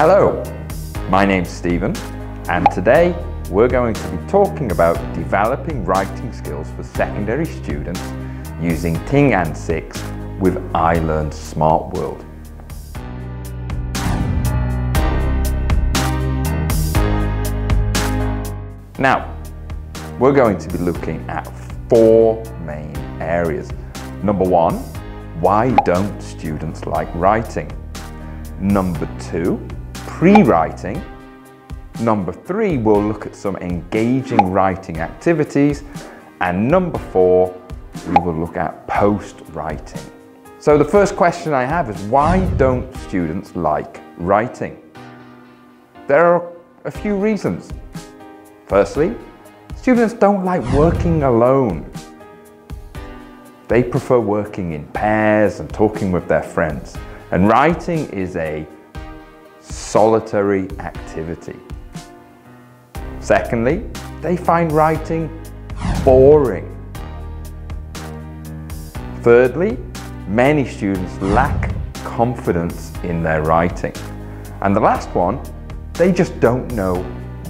Hello, my name's Stephen, and today we're going to be talking about developing writing skills for secondary students using Tiếng Anh 6 with iLearn Smart World. Now, we're going to be looking at 4 main areas. Number 1, why don't students like writing? Number 2, pre-writing. Number 3, we'll look at some engaging writing activities. And number 4, we will look at post-writing. So the first question I have is, why don't students like writing? There are a few reasons. Firstly, students don't like working alone. They prefer working in pairs and talking with their friends. And writing is a solitary activity. Secondly, they find writing boring. Thirdly, many students lack confidence in their writing. And the last one, they just don't know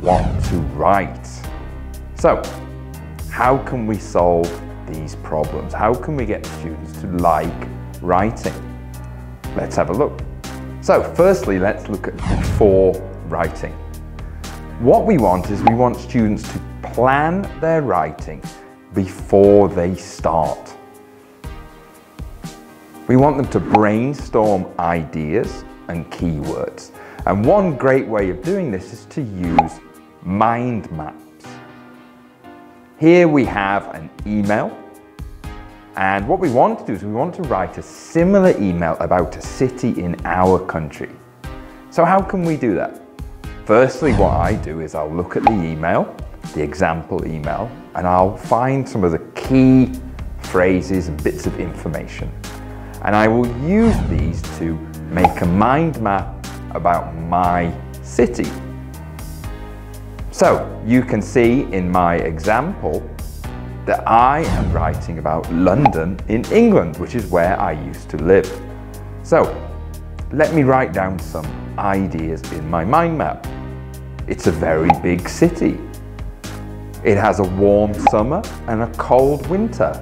what to write. So, how can we solve these problems? How can we get students to like writing? Let's have a look. So, firstly, let's look at before writing. What we want is we want students to plan their writing before they start. We want them to brainstorm ideas and keywords. And one great way of doing this is to use mind maps. Here we have an email. And what we want to do is we want to write a similar email about a city in our country. So how can we do that? Firstly, what I do is I'll look at the email, the example email, and I'll find some of the key phrases and bits of information. And I will use these to make a mind map about my city. So you can see in my example that I am writing about London in England, which is where I used to live. So let me write down some ideas in my mind map. It's a very big city. It has a warm summer and a cold winter.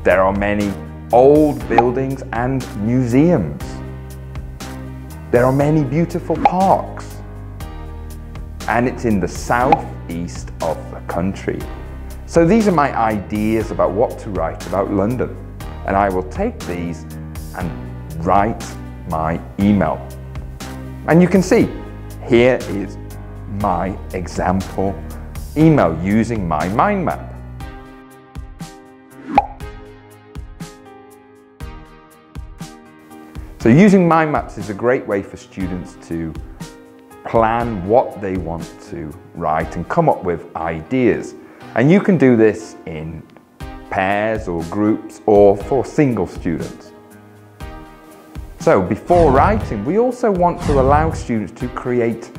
There are many old buildings and museums. There are many beautiful parks. And it's in the southeast of the country. So these are my ideas about what to write about London. And I will take these and write my email. And you can see, here is my example email using my mind map. So using mind maps is a great way for students to plan what they want to write and come up with ideas. And you can do this in pairs or groups or for single students. So before writing, we also want to allow students to create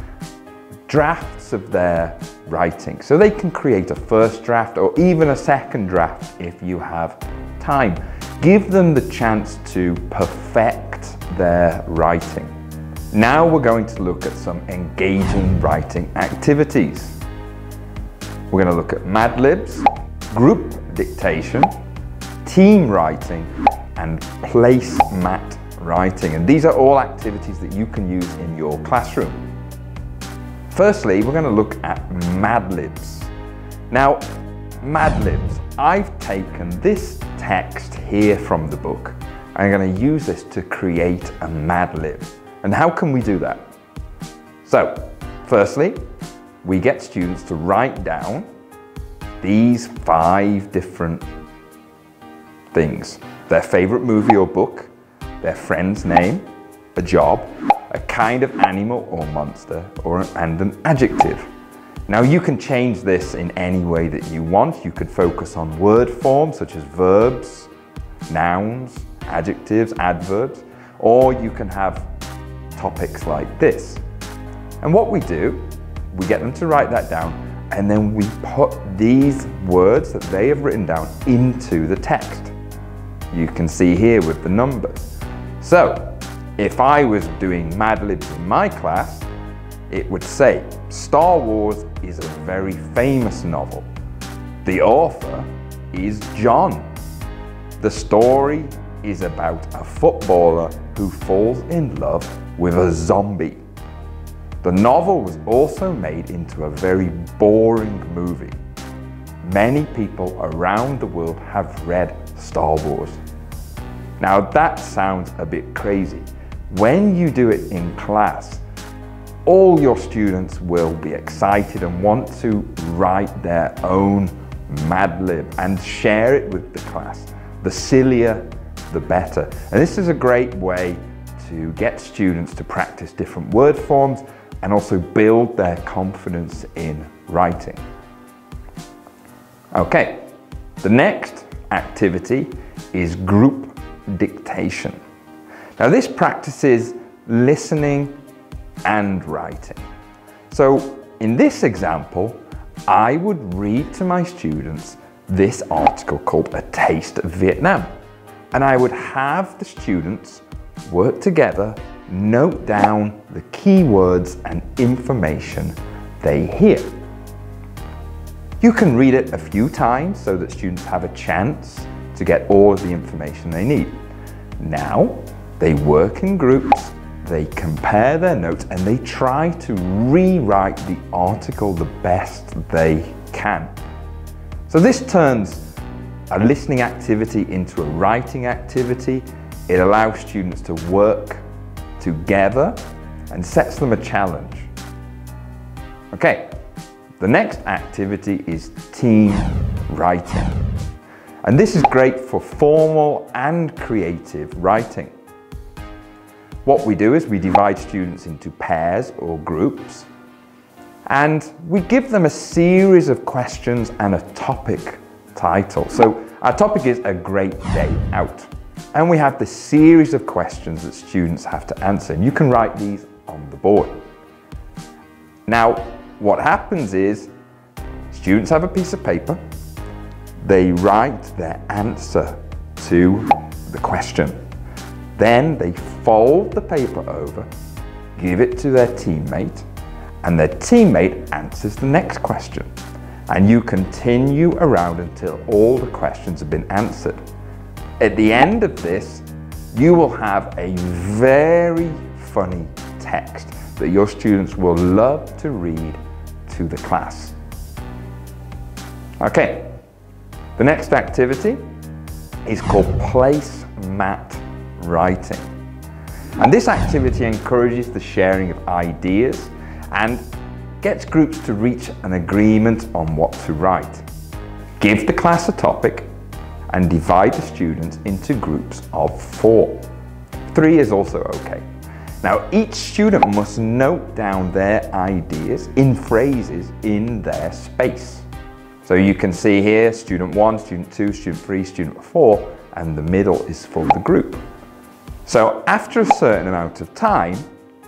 drafts of their writing. So they can create a first draft or even a second draft if you have time. Give them the chance to perfect their writing. Now we're going to look at some engaging writing activities. We're going to look at Mad Libs, group dictation, team writing, and placemat writing. And these are all activities that you can use in your classroom. Firstly, we're going to look at Mad Libs. Now, Mad Libs, I've taken this text here from the book. I'm going to use this to create a Mad Lib. And how can we do that? So, firstly, we get students to write down these 5 different things. Their favorite movie or book, their friend's name, a job, a kind of animal or monster, and an adjective. Now you can change this in any way that you want. You could focus on word forms such as verbs, nouns, adjectives, adverbs, or you can have topics like this. And what we do, we get them to write that down, and then we put these words that they have written down into the text. You can see here with the numbers. So If I was doing Mad Libs in my class, it would say, Star Wars is a very famous novel. The author is John. The story is about a footballer who falls in love with a zombie. The novel was also made into a very boring movie. Many people around the world have read Star Wars. Now that sounds a bit crazy. When you do it in class, all your students will be excited and want to write their own Mad Lib and share it with the class. The sillier, the better. And this is a great way to get students to practice different word forms and also build their confidence in writing. Okay, the next activity is group dictation. Now this practices listening and writing. So in this example, I would read to my students this article called A Taste of Vietnam. And I would have the students work together, note down the key words and information they hear. You can read it a few times so that students have a chance to get all of the information they need. Now, they work in groups, they compare their notes, and they try to rewrite the article the best they can. So this turns a listening activity into a writing activity. It allows students to work together and sets them a challenge. Okay, the next activity is team writing. And this is great for formal and creative writing. What we do is we divide students into pairs or groups, and we give them a series of questions and a topic title. So our topic is a great day out. And we have this series of questions that students have to answer. And you can write these on the board. Now, what happens is students have a piece of paper. They write their answer to the question. Then they fold the paper over, give it to their teammate, and their teammate answers the next question. And you continue around until all the questions have been answered. At the end of this, you will have a very funny text that your students will love to read to the class. Okay, the next activity is called placemat writing. And this activity encourages the sharing of ideas and gets groups to reach an agreement on what to write. Give the class a topic and divide the students into groups of 4. 3 is also okay. Now each student must note down their ideas in phrases in their space. So you can see here student 1, student 2, student 3, student 4, and the middle is for the group. So after a certain amount of time,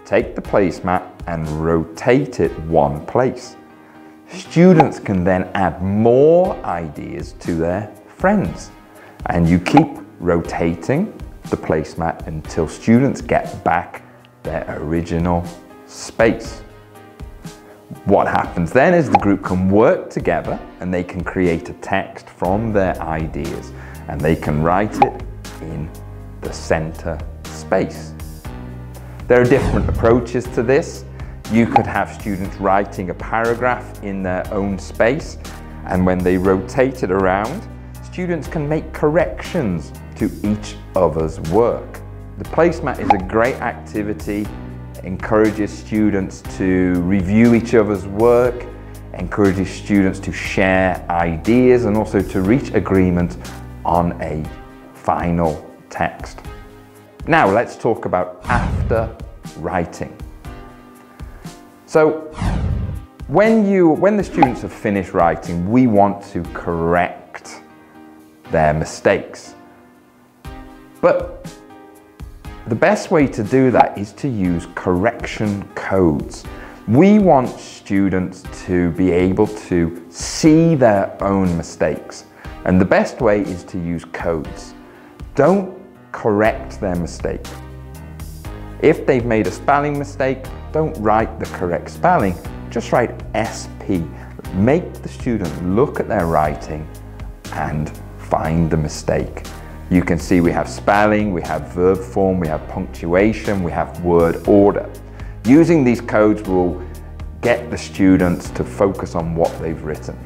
take the placemat and rotate it one place. Students can then add more ideas to their friends. And you keep rotating the placemat until students get back their original space. What happens then is the group can work together and they can create a text from their ideas and they can write it in the center space. There are different approaches to this. You could have students writing a paragraph in their own space, and when they rotate it around, students can make corrections to each other's work. The placemat is a great activity. It encourages students to review each other's work, encourages students to share ideas and also to reach agreement on a final text. Now let's talk about after writing. So when the students have finished writing, we want to correct their mistakes. But the best way to do that is to use correction codes. We want students to be able to see their own mistakes. And the best way is to use codes. Don't correct their mistake. If they've made a spelling mistake, don't write the correct spelling, just write SP. Make the student look at their writing and find the mistake. You can see we have spelling, we have verb form, we have punctuation, we have word order. Using these codes will get the students to focus on what they've written.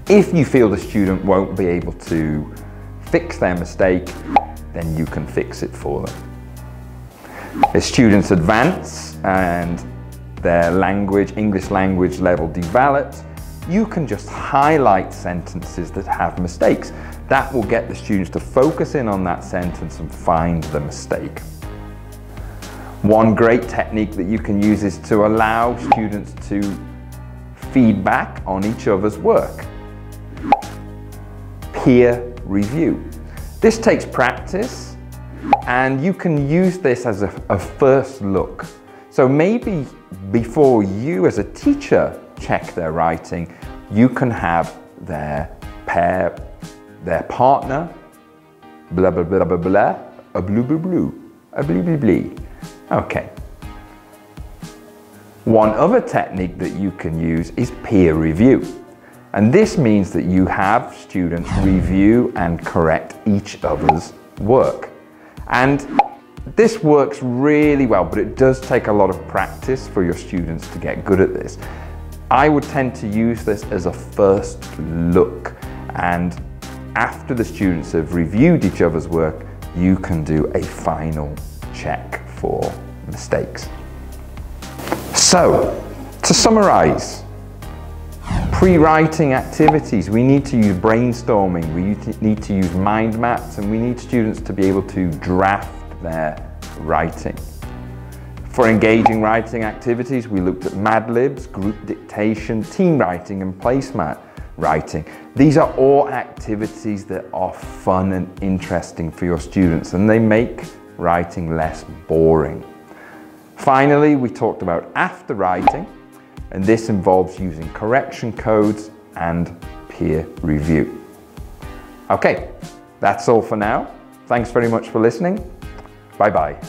If you feel the student won't be able to fix their mistake, then you can fix it for them. As students advance and their English language level develops, you can just highlight sentences that have mistakes. That will get the students to focus in on that sentence and find the mistake. One great technique that you can use is to allow students to feedback on each other's work. Peer review. This takes practice, and you can use this as a first look. So maybe before you as a teacher check their writing, you can have their partner, blah blah blah blah blah, a blue blue blue, a blee blee blee. Okay. One other technique that you can use is peer review. And this means that you have students review and correct each other's work. And this works really well, but it does take a lot of practice for your students to get good at this. I would tend to use this as a first look, and after the students have reviewed each other's work, you can do a final check for mistakes. So, to summarize, pre-writing activities, we need to use brainstorming, we need to use mind maps, and we need students to be able to draft their writing. For engaging writing activities, we looked at Mad Libs, group dictation, team writing, and placemat writing. These are all activities that are fun and interesting for your students, and they make writing less boring. Finally, we talked about after writing, and this involves using correction codes and peer review. Okay, that's all for now. Thanks very much for listening. Bye-bye.